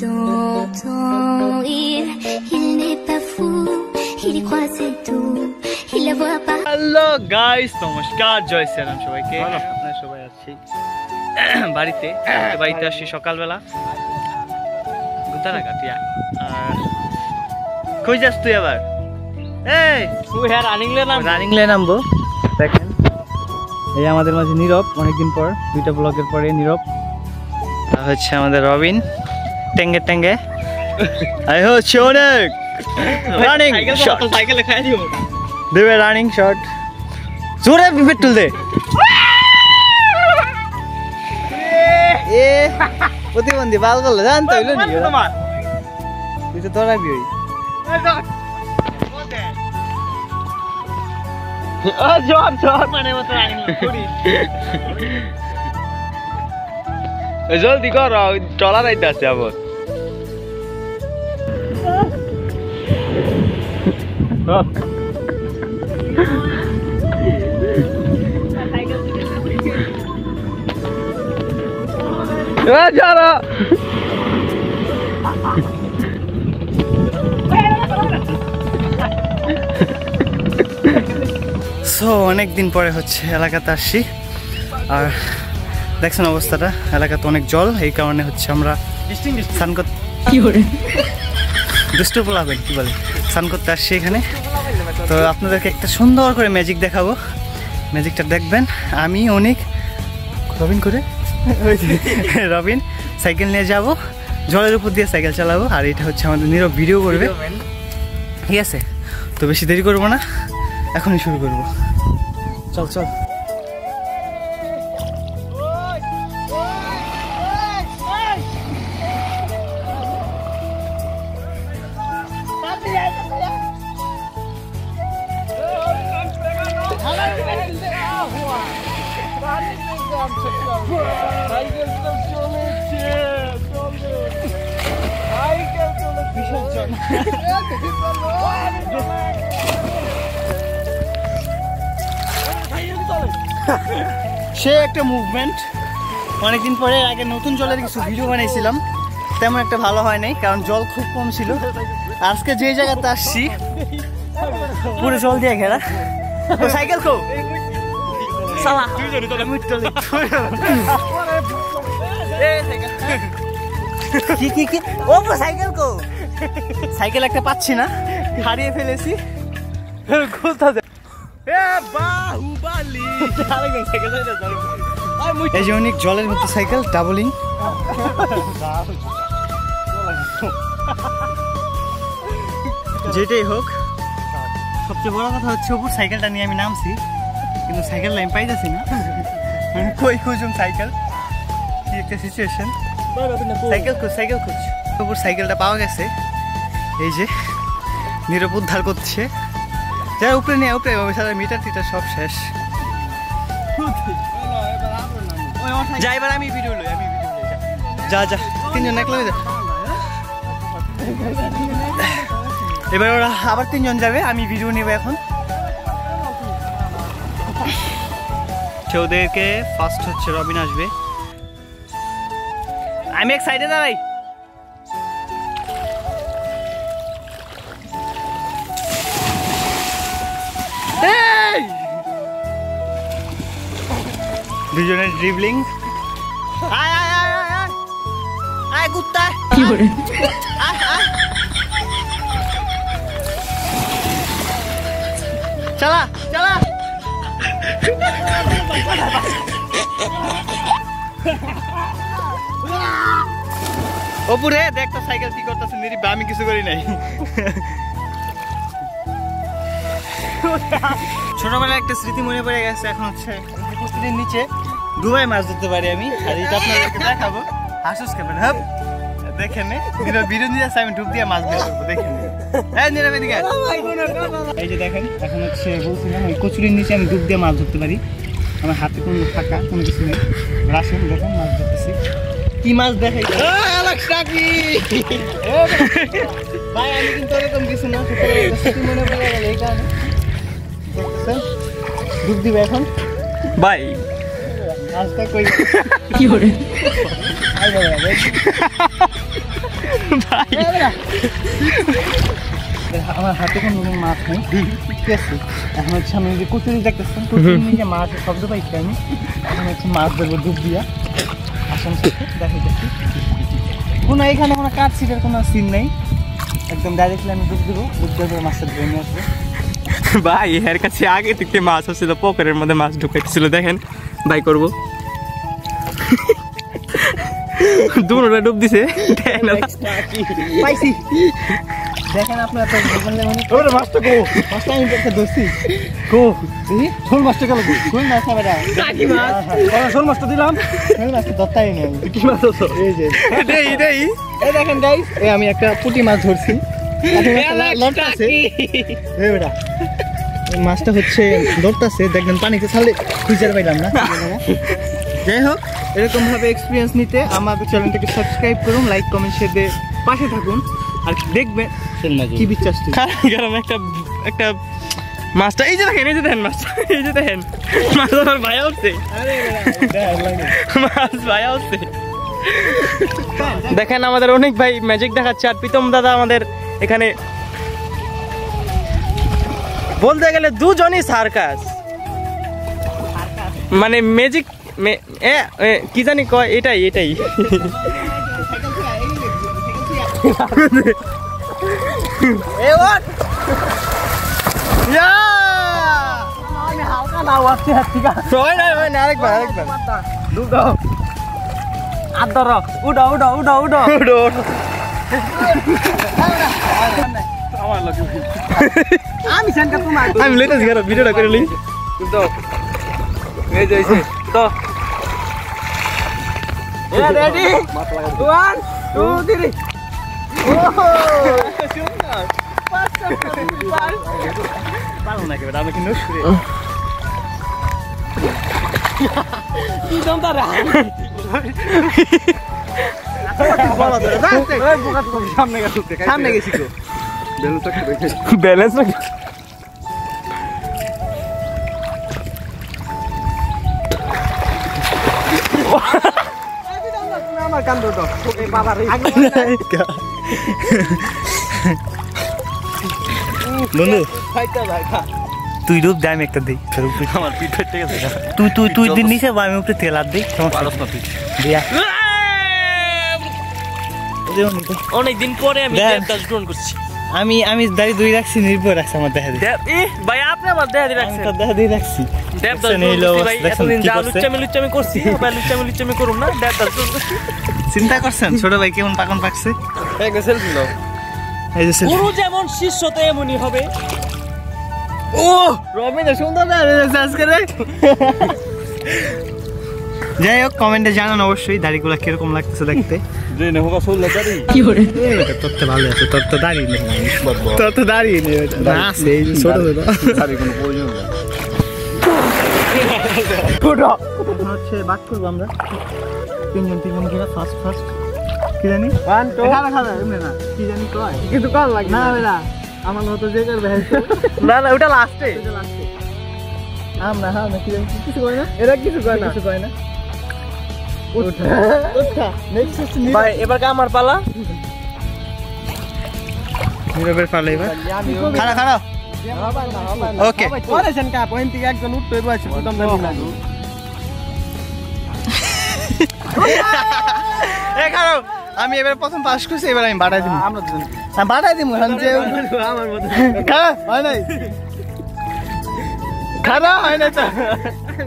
d'entendre. Il n'est pas fou, il y croit c'est tout, il la voit pas. Hello guys, নমস্কার, জয় শ্রীরাম সবাইকে। আপনারা সবাই আছি বাড়িতে আসছি সকালবেলা গুতারা কাটিয়া। আর কই যাস তুই আবার? এই তুই হ্যাঁ রানিং লে নামবো। দেখেন এই আমাদের মাঝে নীরব, অনেকদিন পর, দুইটা ব্লগের পরে নীরব। আর হচ্ছে আমাদের রবিন টেঙ্গে টেঙ্গে। আই হচ্ছে অনেক রানিং শট, সাইকেলে খাই দিও দেবে রানিং শট, জোরে পেট্রোল দে। এ প্রতিবন্ধী বাল করলে জানতে হইলো নি তোমার, তুই তো তোরাবি ওই জলদি কর, ট্রলার আইতে আছে আবার। অনেকদিন পরে হচ্ছে এলাকাতে আসছি। আর দেখছেন অবস্থাটা, এলাকাতে অনেক জল, এই কারণে হচ্ছে আমরা স্নান করতে দুষ্ট বলাবেন কি বলে স্নান করতে আসছি এখানে। তো আপনাদেরকে একটা সুন্দর করে ম্যাজিক দেখাবো, ম্যাজিকটা দেখবেন। আমি অনেক রবিন সাইকেল নিয়ে যাব, জলের উপর দিয়ে সাইকেল চালাবো, আর এটা হচ্ছে আমাদের নীরব ভিডিও করবে, ঠিক আছে? তো বেশি দেরি করবো না, এখনই শুরু করবো। চল চল। সে একটা মুভমেন্ট, অনেকদিন পরে। আগে নতুন জলের কিছু ভিডিও বানাইছিলাম, তেমন একটা ভালো হয় নাই, কারণ জল খুব কম ছিল। আজকে যে জায়গাতে আসছি পুরো জল দিয়ে ঘেরা। সাইকেল খো সাইকেল একটা পাচ্ছি না, হারিয়ে ফেলেছি। এই যে অনেক জলের মধ্যে সাইকেল ডাবলিং। যেটাই হোক, সবচেয়ে বড় কথা হচ্ছে উপর সাইকেলটা নিয়ে আমি নামছি, কিন্তু সাইকেল আমি পাইতেছি না। কই খুঁজুম সাইকেল, কি একটা সিচুয়েশন। সাইকেল খুঁজ। উপর সাইকেলটা পাওয়া গেছে, এই যে নীরব উদ্ধার করছে। যাই উপরে নিয়ে, উপরে মিটার টিটার সব শেষ। যাই এবার আমি ভিডিও লই, যা যা তিনজন একলা যা। এবার ওরা আবার তিনজন যাবে, আমি ভিডিও নেব এখন। ওদেরকে ফার্স্ট হচ্ছে রবিন আসবে, আমি এক সাইডে দাঁড়াই। দুজনের ড্রিবলিং। আয় আয় আয় আয় আয় আয় কুত্তা, কি করে চালা চালা। ওপরে দেখ তো সাইকেল কি করতেছে নিরিব, আমি কিছু করি নাই। ছোটবেলায় একটা স্মৃতি মনে পড়ে গেছে, এখন হচ্ছে পুকুরের নিচে ডুবাই মাছ ধরতে পারি আমি, আর এটা আপনাদেরকে দেখাবো। হাসুস খাবেন, হ্যাঁ দেখেন ভিডিও নিয়ে আসছে, আমি ডুব দিয়ে মাছ বের করবো, দেখেন। এই যে দেখেন, এখন হচ্ছে বলছিলাম ওই কচুরির নিচে আমি ডুব দিয়ে মাছ ধরতে পারি, আমার হাতে কোনো ফাঁকা কোনো কিছু নেই। রাসেন দেখেন মাছ ধরতেছি, কি মাছ দেখাই ভাই, আমি কিন্তু এরকম কিছু না, মনে পড়ে গেল এই কারণে। দেখতেছেন ডুব দিবে এখন ভাই, মাছটা কই কি করে আমার হাতে কোনো মাছ নেই, ঠিক আছে? এখন হচ্ছে আমি যে কচুরি দেখতেছেন, কচুরি নিয়ে মাছের শব্দ পাইছি আমি। এখন হচ্ছে মাছ ধরবো ডুব দিয়া। আসেন দেখাইতেছি। কোনো এখানে কোনো কাঠ ছিটের কোনো সিন নেই, একদম ডাইরেক্টলি আমি ডুব দেবো, ডুব দেওয়ার মাছটা ধরে নিয়ে আসবো। ভাই এর কাছে আগে থেকে মাছ হচ্ছিল, পকেটের মধ্যে মাছ ঢুকাইছিল। দেখেন ভাই করবো দুটোটা ডুব দিছে। পাইছি, দেখেন আপনার মাছটা গো, মাছটা আমি একটা ধরছি গো, শোল মাছটা গেল, শোল মাছ না বেটা, শোল মাছটা দিলাম, শোল মাছটা ধরতাই নেই। কি মাছ হতো? এই যে এই দেখেন গাইস, এই আমি একটা পুঁটি মাছ ধরছি, লড়তাছে এই বেটা। মাছটা হচ্ছে ধরতাছে, দেখবেন পানিতে ছাড়লে খুঁজার পাইলাম না। যাই হোক, এরকম ভাবে এক্সপিরিয়েন্স নিতে আমাদের চ্যানেলটাকে সাবস্ক্রাইব করুন, লাইক কমেন্ট শেয়ার দিয়ে পাশে থাকুন, আর দেখবেন কি বিশ্বাস গরম একটা মাছটা। এই যে দেখেন মাছটা, এই যে দেখেন মাছ আমার ভাইয়া উঠছে, মাছ ভাইয়া উঠছে। দেখেন আমাদের অনেক ভাই ম্যাজিক দেখাচ্ছে, আর প্রীতম দাদা আমাদের এখানে বলতে গেলে দুজনই সার্কাস, মানে ম্যাজিক কি জানি কয়, এটাই আমি লেটেছি ভিডিওটা করে নি তো। রেডি 1 2 3 পারো না কেবল আমি কিন্তু শুরে কি দমটা রে বলা ধরে যাচ্ছে ওই বোকা তো সামনে গেছি তো ব্যালেন্স রাখ আমার কান্দ তো ওকে বাবা রে বন্ধু ফাইটা ভাই খা তুই ডুব দে, আমি একটা দিই তোর উপরে। আমার পিঠ ফেটে গেছে। তুই দিন নিচে বা আমি উপরে তেল আর দিই, সমস্যা না। দিয়া অনেকদিন পরে আমি দেবদাস গ্রহণ করছি। আমি দাড়ি দুই রাখছি, নির্ভর রাখছি আমার দেখা দিই। ভাই আপনি আমার দেখা দিয়ে রাখছেন? আমি দেখা দিয়ে রাখছি। দেবদাস ভাই এতদিন যা লুচ্চামি করছি, ভাই লুচ্চামি করুম না, দেবদাস চিন্তা করছেন ছোট ভাই কেমন পাকন পাকছে? এই যে সেলফি নাও, এই যে সেলফি। গুরু যেমন শিষ্য তো এমনই হবে। ও রবিন সুন্দর না রেসার্চ করে। যাই হোক, কমেন্টে জানান অবশ্যই দাড়িগুলো কিরকম লাগতেছে দেখতে। কি করে তোর তো ভালো আছে, তোর তো দাড়ি নেই, তোর তো দাড়ি নেই, আছে ছোট ছোট দাড়ি, কোনো প্রয়োজন নেই। এখন হচ্ছে বাদ করবো আমরা তিনজন কিনা ফার্স্ট কি জানি 1 2 খানা এমনি না কি জানি কয়, কিন্তু কম লাগে না বেটা আমার মতো যে করবে। না ওটা লাস্টে আমরা কি জানি কিছু কয় না, এরা কিছু কয় না। ভাই এবার আমার পালা, নীরবের পালা এবার। খাড়া ওকে করেছেন কা পয়েন্ট থেকে একজন উঠতে রয়েছে প্রথম দাবি না। এ খাড়া আমি এবার প্রথম পাস করছি, এবার আমি বাড়াই দিব। আমরা দুজন আমি বাড়াই দিব আমার মত খাড়া হয় নাই, খাড়া হয় না তো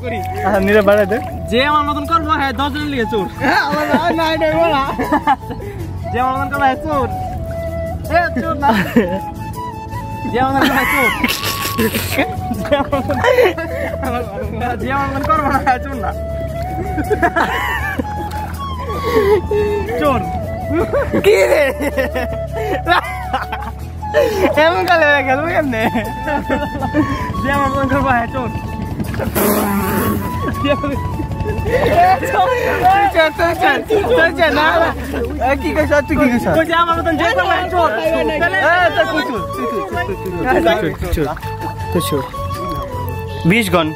করি। নীরব বাড়াই দে, যে আমার মতন করবো হ্যাঁ 10 জন লিয়ে চোর। আমার না এটা বলা, যে আমার মতন করবো হ্যাঁ চোর, এ চোর না, যে আমার মতন চোর, যে আমার মতন করবো হ্যাঁ চোর না, চোর কি রে এমন কালে গেল কেমনে? যে আমার মতন করবো হ্যাঁ চোর, কি কইছ তুই? কি কইছ? কইছে আমার মতন যে করবে চোর। তো কুচুর 20 গন।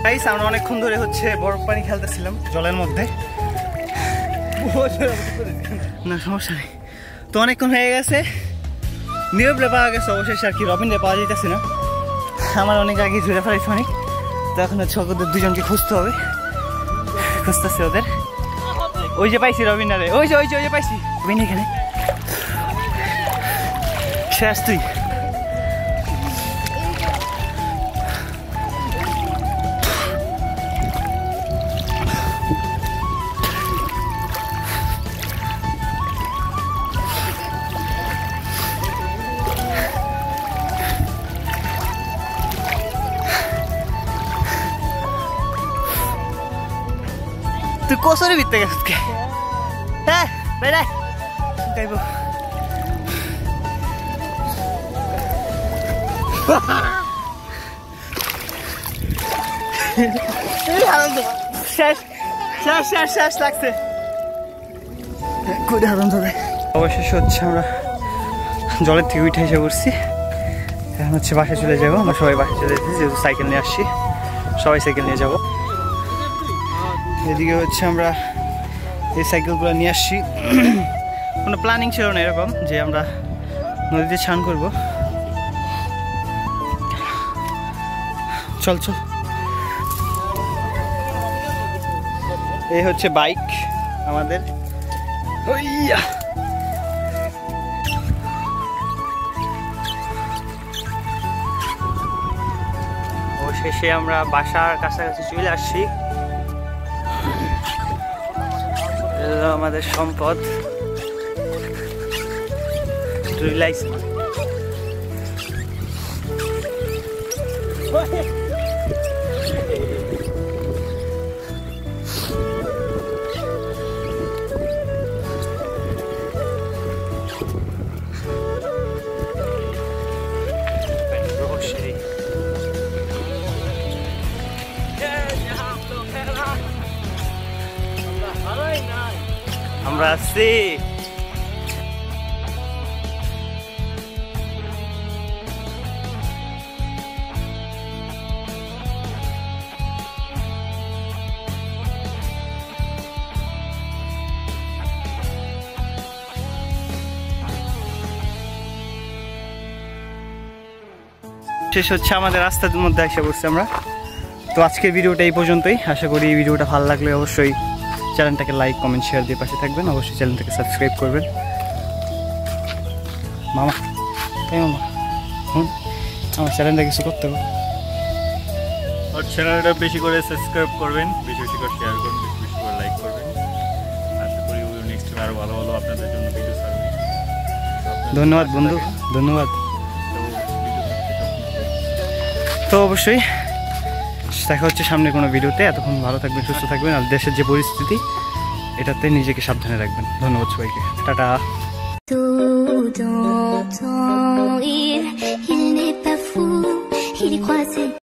গাইস আমরা অনেকক্ষণ ধরে হচ্ছে বরফ পানি খেলতেছিলাম জলের মধ্যে। না সমস্যা নেই। তো অনেকক্ষণ হয়ে গেছে, নীরবরে পাওয়া গেছে অবশেষে, আর কি রবিনরে পাওয়া যাইতেছে না। আমার অনেক আগে ঘুরে ফেলাইছে অনেক, তো এখন হচ্ছে ওদের দুজনকে খুঁজতে হবে, খুঁজতেছে ওদের। ওই যে পাইছি রবিনারে, ওই যে পাইছি রবিন এখানে। শেষ তুই তুই কোসরে ভিতরে গেছিস কে? হ্যাঁ বেড়াই গাইব। শেষ শেষ শেষ শেষ লাগছে। অবশেষে হচ্ছে আমরা জলের থেকে উঠে এসে পড়ছি। এখন হচ্ছে বাসায় চলে যাবো। আমরা সবাই বাসায় চলে যেতেছি, যেহেতু সাইকেল নিয়ে আসছি, সবাই সাইকেল নিয়ে যাবো। এদিকে হচ্ছে আমরা এই সাইকেলগুলো নিয়ে আসছি। কোনো প্ল্যানিং ছিল না এরকম যে আমরা নদীতে স্নান করবো। চল চল। এই হচ্ছে বাইক আমাদের। অবশেষে আমরা বাসার কাছাকাছি চলে আসছি। আমাদের সম্পদ আমরা আছি। শেষ হচ্ছে আমাদের রাস্তার মধ্যে এসে পড়ছি আমরা। তো আজকের ভিডিওটা এই পর্যন্তই। আশা করি এই ভিডিওটা ভালো লাগলে অবশ্যই চ্যানেলটাকে লাইক কমেন্ট শেয়ার দিয়ে পাশে থাকবেন। অবশ্যই চ্যানেলটাকে সাবস্ক্রাইব করবেন। মামা তাই মামা আমার চ্যানেলটা কিছু করতে হবে। আর চ্যানেলটা বেশি করে সাবস্ক্রাইব করবেন, বেশি বেশি করে শেয়ার করবেন, বেশি বেশি করে লাইক করবেন। আশা করি নেক্সট টাইম আরও ভালো ভালো আপনাদের জন্য ভিডিও ছাড়বে। ধন্যবাদ বন্ধু, ধন্যবাদ। তো অবশ্যই দেখা হচ্ছে সামনে কোনো ভিডিওতে। এতক্ষণ ভালো থাকবেন, সুস্থ থাকবেন, আর দেশের যে পরিস্থিতি এটাতে নিজেকে সাবধানে রাখবেন। ধন্যবাদ সবাইকে, টাটা।